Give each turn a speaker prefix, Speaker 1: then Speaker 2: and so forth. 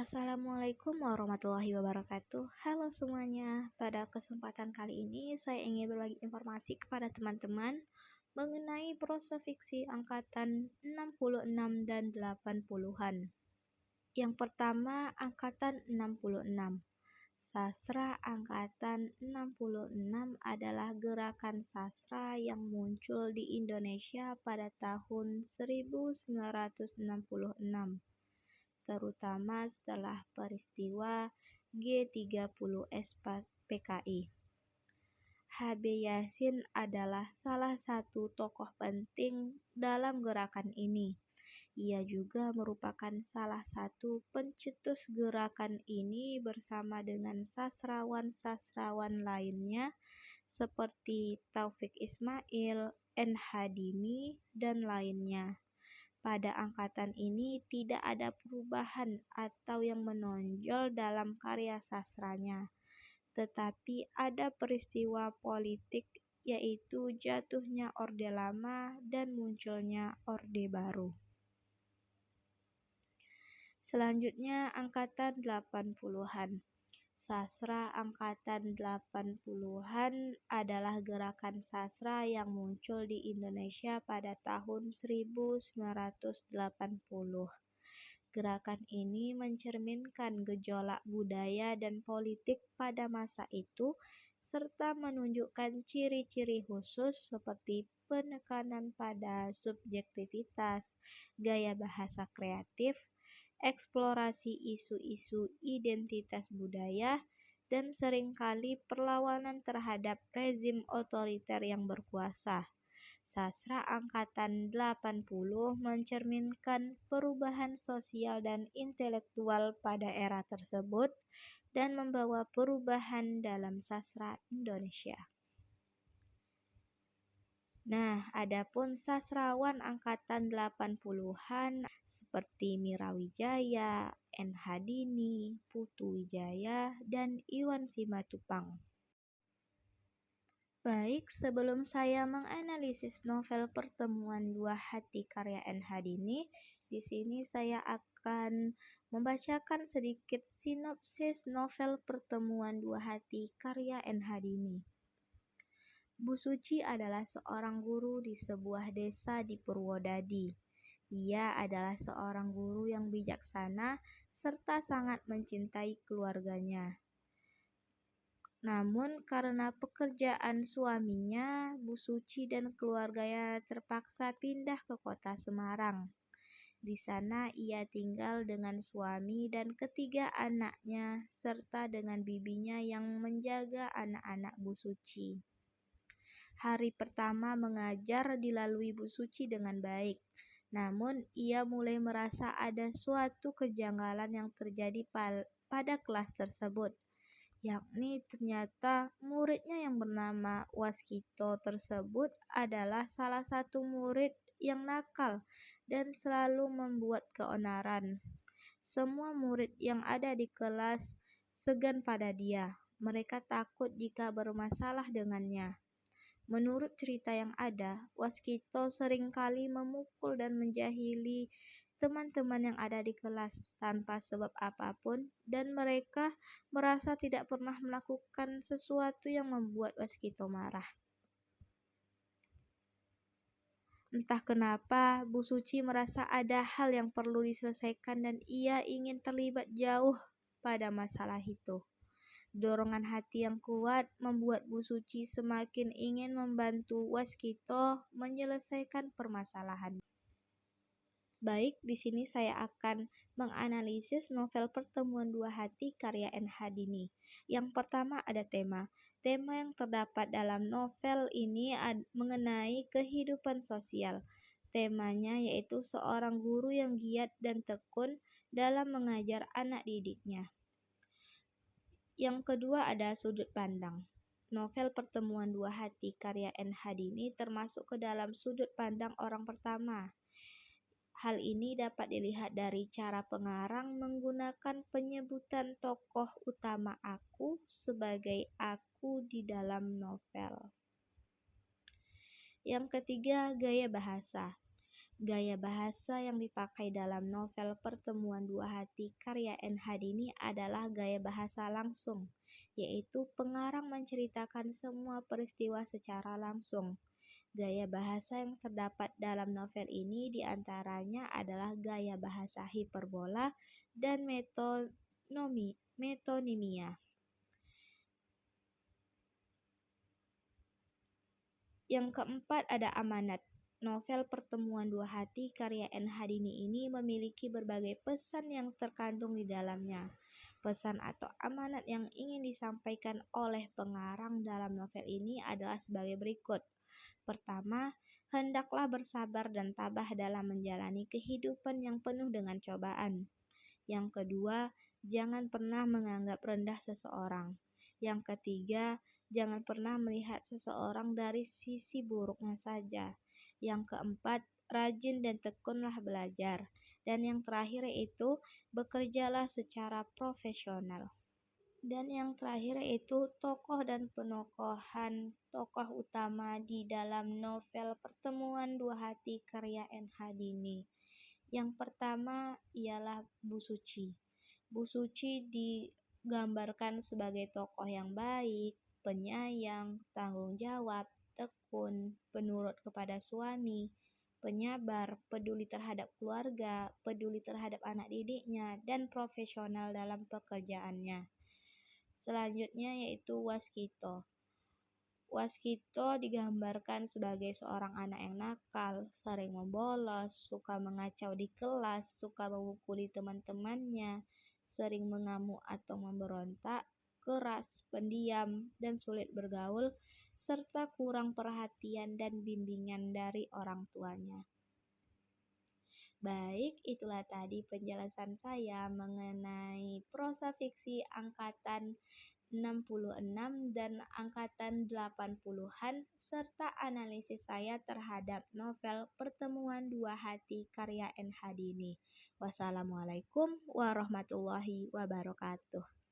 Speaker 1: Assalamualaikum warahmatullahi wabarakatuh. Halo semuanya, pada kesempatan kali ini saya ingin berbagi informasi kepada teman-teman mengenai prosa fiksi angkatan 66 dan 80-an. Yang pertama, angkatan 66. Sastra angkatan 66 adalah gerakan sastra yang muncul di Indonesia pada tahun 1966. Terutama setelah peristiwa G30S PKI. HB Yasin adalah salah satu tokoh penting dalam gerakan ini. Ia juga merupakan salah satu pencetus gerakan ini bersama dengan sastrawan-sastrawan lainnya seperti Taufik Ismail, N. Hadini, dan lainnya. Pada angkatan ini tidak ada perubahan atau yang menonjol dalam karya sastranya, tetapi ada peristiwa politik yaitu jatuhnya Orde Lama dan munculnya Orde Baru. Selanjutnya angkatan 80-an. Sastra angkatan 80-an adalah gerakan sastra yang muncul di Indonesia pada tahun 1980. Gerakan ini mencerminkan gejolak budaya dan politik pada masa itu, serta menunjukkan ciri-ciri khusus seperti penekanan pada subjektivitas, gaya bahasa kreatif, eksplorasi isu-isu identitas budaya, dan seringkali perlawanan terhadap rezim otoriter yang berkuasa. Sastra angkatan 80 mencerminkan perubahan sosial dan intelektual pada era tersebut dan membawa perubahan dalam sastra Indonesia. Nah, adapun sastrawan angkatan 80-an seperti Mira Wijaya, N. Hadini, Putu Wijaya, dan Iwan Simatupang. Baik, sebelum saya menganalisis novel Pertemuan Dua Hati karya N. Hadini, di sini saya akan membacakan sedikit sinopsis novel Pertemuan Dua Hati karya N. Hadini. Bu Suci adalah seorang guru di sebuah desa di Purwodadi. Ia adalah seorang guru yang bijaksana serta sangat mencintai keluarganya. Namun karena pekerjaan suaminya, Bu Suci dan keluarganya terpaksa pindah ke kota Semarang. Di sana ia tinggal dengan suami dan ketiga anaknya serta dengan bibinya yang menjaga anak-anak Bu Suci. Hari pertama mengajar dilalui Bu Suci dengan baik. Namun ia mulai merasa ada suatu kejanggalan yang terjadi pada kelas tersebut. Yakni ternyata muridnya yang bernama Waskito tersebut adalah salah satu murid yang nakal dan selalu membuat keonaran. Semua murid yang ada di kelas segan pada dia. Mereka takut jika bermasalah dengannya. Menurut cerita yang ada, Waskito seringkali memukul dan menjahili teman-teman yang ada di kelas tanpa sebab apapun, dan mereka merasa tidak pernah melakukan sesuatu yang membuat Waskito marah. Entah kenapa, Bu Suci merasa ada hal yang perlu diselesaikan dan ia ingin terlibat jauh pada masalah itu. Dorongan hati yang kuat membuat Bu Suci semakin ingin membantu Waskito menyelesaikan permasalahan. Baik, di sini saya akan menganalisis novel Pertemuan Dua Hati karya N. Hadini. Yang pertama ada tema. Tema yang terdapat dalam novel ini mengenai kehidupan sosial. Temanya yaitu seorang guru yang giat dan tekun dalam mengajar anak didiknya. Yang kedua ada sudut pandang. Novel Pertemuan Dua Hati karya N. Hadini termasuk ke dalam sudut pandang orang pertama. Hal ini dapat dilihat dari cara pengarang menggunakan penyebutan tokoh utama aku sebagai aku di dalam novel. Yang ketiga, gaya bahasa. Gaya bahasa yang dipakai dalam novel Pertemuan Dua Hati karya N. Hadini adalah gaya bahasa langsung, yaitu pengarang menceritakan semua peristiwa secara langsung. Gaya bahasa yang terdapat dalam novel ini diantaranya adalah gaya bahasa hiperbola dan metonimia. Yang keempat ada amanat. Novel Pertemuan Dua Hati karya N. Hadini ini memiliki berbagai pesan yang terkandung di dalamnya. Pesan atau amanat yang ingin disampaikan oleh pengarang dalam novel ini adalah sebagai berikut. Pertama, hendaklah bersabar dan tabah dalam menjalani kehidupan yang penuh dengan cobaan. Yang kedua, jangan pernah menganggap rendah seseorang. Yang ketiga, jangan pernah melihat seseorang dari sisi buruknya saja. Yang keempat, rajin dan tekunlah belajar. Dan yang terakhir yaitu bekerjalah secara profesional. Dan yang terakhir yaitu tokoh dan penokohan tokoh utama di dalam novel Pertemuan Dua Hati karya N. Hadini. Yang pertama ialah Bu Suci. Bu Suci digambarkan sebagai tokoh yang baik, penyayang, tanggung jawab, tekun, penurut kepada suami, penyabar, peduli terhadap keluarga, peduli terhadap anak didiknya, dan profesional dalam pekerjaannya. Selanjutnya yaitu Waskito. Waskito digambarkan sebagai seorang anak yang nakal, sering membolos, suka mengacau di kelas, suka memukuli teman-temannya, sering mengamuk atau memberontak, keras, pendiam, dan sulit bergaul, serta kurang perhatian dan bimbingan dari orang tuanya. Baik, itulah tadi penjelasan saya mengenai prosa fiksi angkatan 66 dan angkatan 80-an serta analisis saya terhadap novel Pertemuan Dua Hati karya N. Hadini. Wassalamualaikum warahmatullahi wabarakatuh.